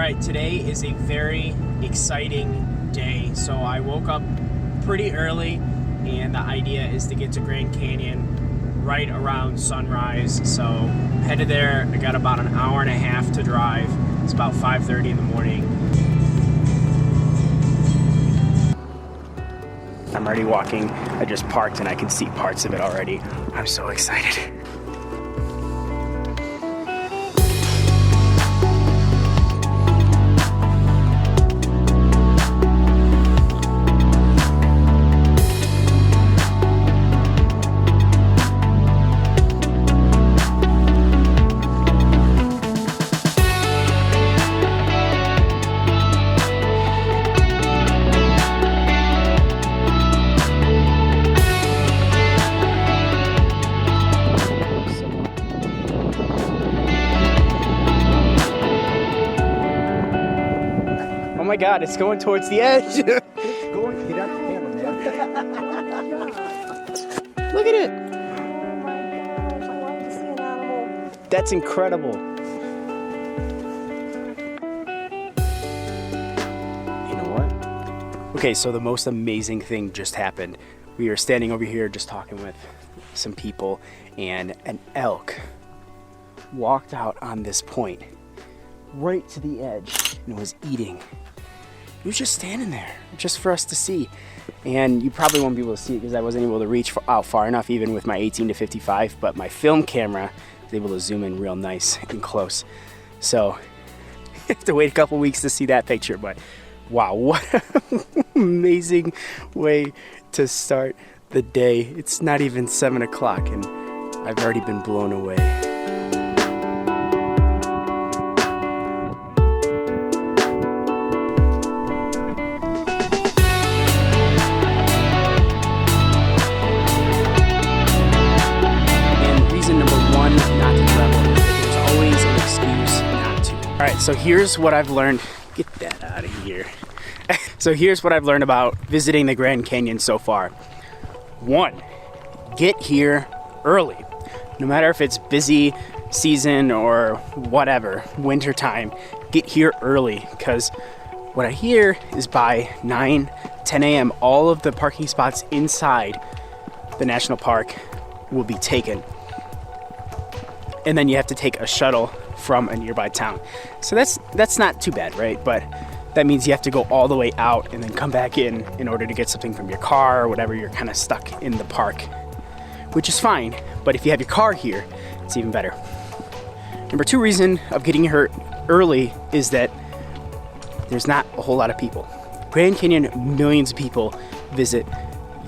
right, today is a very exciting day. So I woke up pretty early, and the idea is to get to Grand Canyon right around sunrise. So headed there. I got about an hour and a half to drive. It's about 5:30 in the morning. I'm already walking. I just parked and I can see parts of it already. I'm so excited. Oh my God, it's going towards the edge. Look at it. Oh my gosh, I love to see an animal. That's incredible. You know what? Okay, so the most amazing thing just happened. We were standing over here just talking with some people, and an elk walked out on this point right to the edge and was eating. He was just standing there just for us to see, and you probably won't be able to see it because I wasn't able to reach out far enough even with my 18 to 55, but my film camera was able to zoom in real nice and close. So you have to wait a couple weeks to see that picture, but wow, what an amazing way to start the day. It's not even 7 o'clock and I've already been blown away. Alright, so here's what I've learned. Get that out of here. So here's what I've learned about visiting the Grand Canyon so far. 1, get here early. No matter if it's busy season or whatever, winter time, get here early, because what I hear is by 9, 10 a.m. all of the parking spots inside the national park will be taken. And then you have to take a shuttle from a nearby town. So that's not too bad, right? But that means you have to go all the way out and then come back in order to get something from your car or whatever. You're kind of stuck in the park, which is fine. But if you have your car here, it's even better. Number 2 reason of getting here early is that there's not a whole lot of people. Grand Canyon, millions of people visit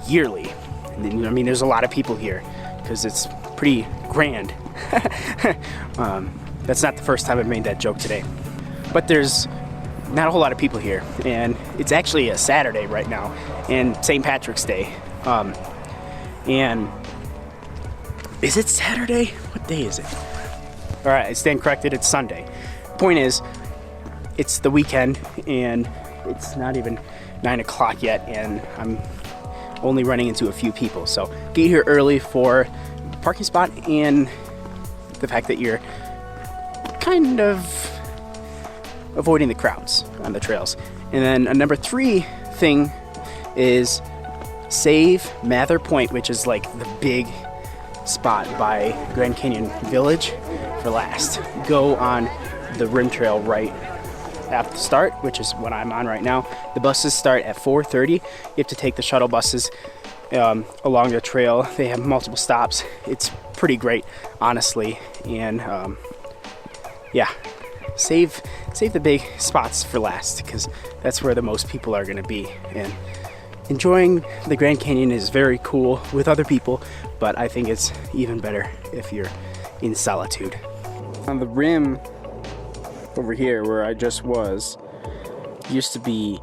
yearly. I mean, there's a lot of people here because it's pretty grand. That's not the first time I've made that joke today. But there's not a whole lot of people here, and it's actually a Saturday right now, and St. Patrick's Day. And is it Saturday? What day is it? All right, I stand corrected, it's Sunday. Point is, it's the weekend, and it's not even 9 o'clock yet, and I'm only running into a few people. So get here early for parking spot and the fact that you're kind of avoiding the crowds on the trails. And then a number 3 thing is save Mather Point, which is like the big spot by Grand Canyon Village, for last. Go on the rim trail right at the start, which is what I'm on right now. The buses start at 4:30. You have to take the shuttle buses along the trail. They have multiple stops. It's pretty great, honestly. And yeah, save the big spots for last, because that's where the most people are going to be. And enjoying the Grand Canyon is very cool with other people, but I think it's even better if you're in solitude. On the rim over here where I just was, used to be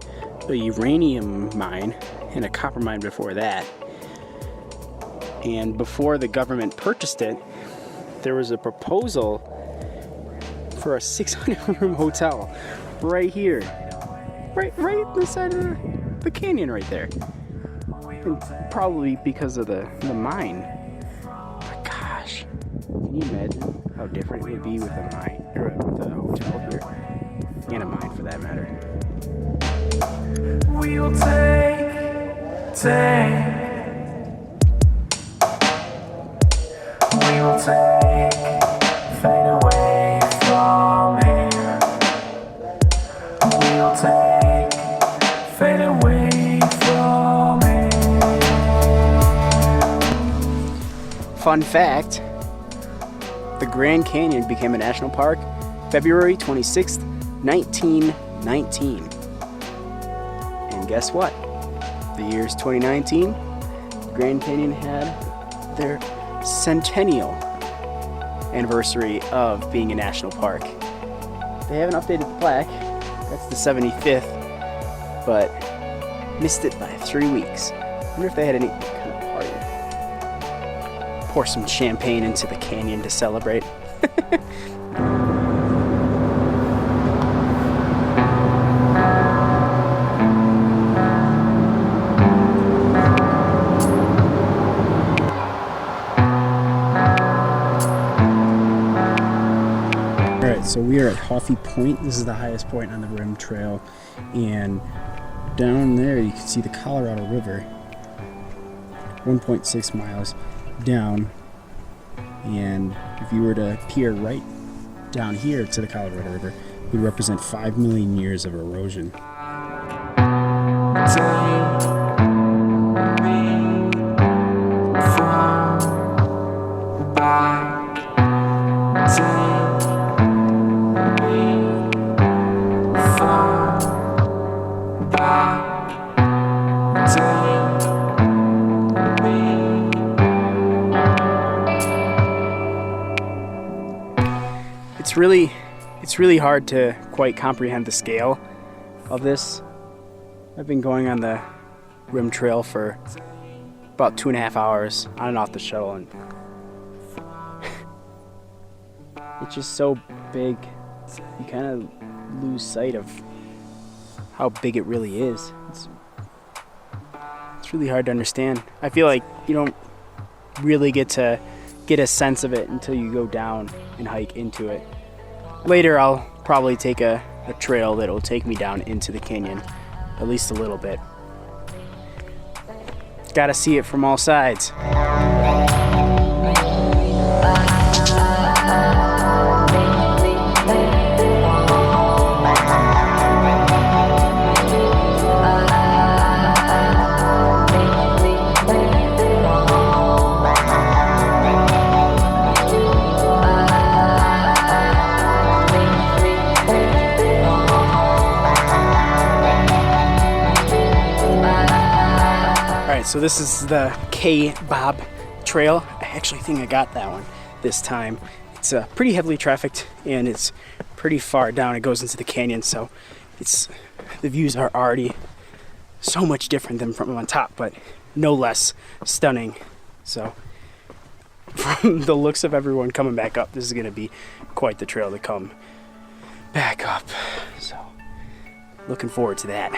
a uranium mine and a copper mine before that. And before the government purchased it, there was a proposal for a 600-room hotel right here, right in the side of the canyon right there. And probably because of the mine. But gosh, can you imagine how different it would be with a mine or with a hotel here? and a mine for that matter. We'll take. We will take, fade away from here. We'll take, fade away from here. Fun fact, the Grand Canyon became a national park February 26th, 1919. And guess what? The year's 2019, the Grand Canyon had their centennial anniversary of being a national park. They haven't updated the plaque. That's the 75th, but missed it by 3 weeks. I wonder if they had any kind of party. Pour some champagne into the canyon to celebrate. So we are at Hoffy Point. This is the highest point on the Rim Trail, and down there you can see the Colorado River, 1.6 miles down. And if you were to peer right down here to the Colorado River, it would represent 5 million years of erosion. It's really hard to quite comprehend the scale of this. I've been going on the Rim Trail for about 2.5 hours on and off the shuttle, and it's just so big. You kind of lose sight of how big it really is. It's really hard to understand. I feel like you don't really get to get a sense of it until you go down and hike into it. Later I'll probably take a trail that will take me down into the canyon, at least a little bit. Gotta see it from all sides. So this is the Kaibab trail. I actually think I got that one this time. It's pretty heavily trafficked and it's pretty far down. It goes into the canyon, so the views are already so much different than from on top, but no less stunning. So from the looks of everyone coming back up, this is going to be quite the trail to come back up. So looking forward to that.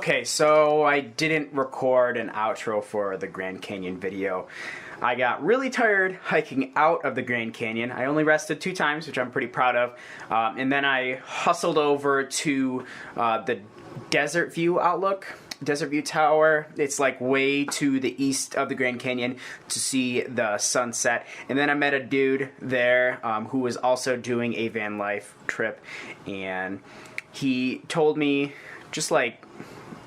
Okay, so I didn't record an outro for the Grand Canyon video. I got really tired hiking out of the Grand Canyon. I only rested 2 times, which I'm pretty proud of. And then I hustled over to the Desert View Tower. It's like way to the east of the Grand Canyon to see the sunset. And then I met a dude there who was also doing a van life trip. And he told me just like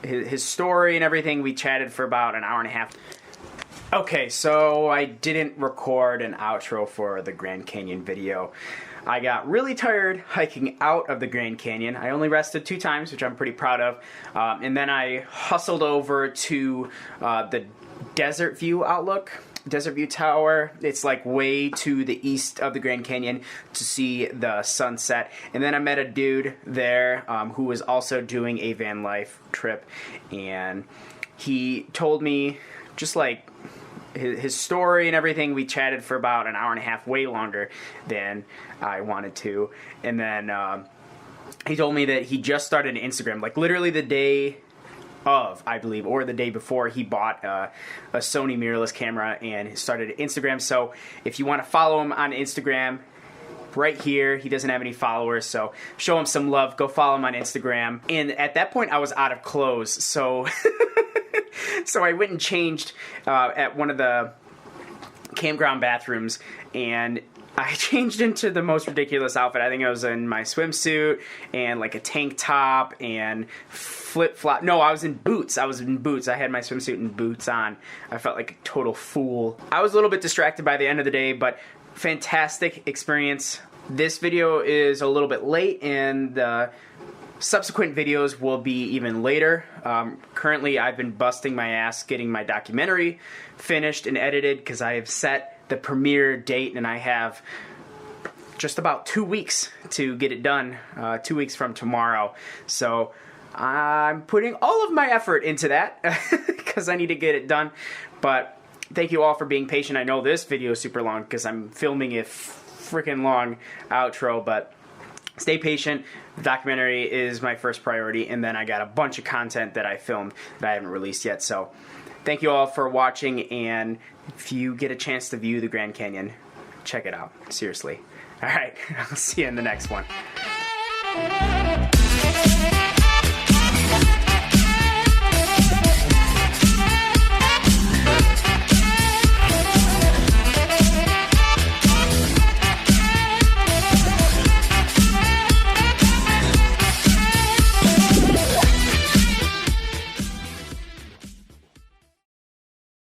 his story and everything. We chatted for about an hour and a half. Okay, so I didn't record an outro for the Grand Canyon video. I got really tired hiking out of the Grand Canyon. I only rested 2 times, which I'm pretty proud of. And then I hustled over to the Desert View Tower. It's like way to the east of the Grand Canyon to see the sunset. And then I met a dude there who was also doing a van life trip. And he told me just like his story and everything. We chatted for about an hour and a half, way longer than I wanted to. And then he told me that he just started an Instagram, like literally the day of, I believe, or the day before, he bought a Sony mirrorless camera and started an Instagram. So if you want to follow him on Instagram, right here, he doesn't have any followers, so show him some love. Go follow him on Instagram. And at that point, I was out of clothes, so so I went and changed at one of the campground bathrooms, and I changed into the most ridiculous outfit. I think I was in my swimsuit and like a tank top and flip-flop. No, I was in boots. I had my swimsuit and boots on. I felt like a total fool. I was a little bit distracted by the end of the day, but fantastic experience. This video is a little bit late, and the subsequent videos will be even later. Currently, I've been busting my ass getting my documentary finished and edited because I have set the premiere date, and I have just about 2 weeks to get it done, 2 weeks from tomorrow. So I'm putting all of my effort into that because I need to get it done. But thank you all for being patient. I know this video is super long because I'm filming a freaking long outro, but stay patient. The documentary is my first priority, and then I got a bunch of content that I filmed that I haven't released yet. So thank you all for watching, and if you get a chance to view the Grand Canyon, check it out. Seriously. All right, I'll see you in the next one.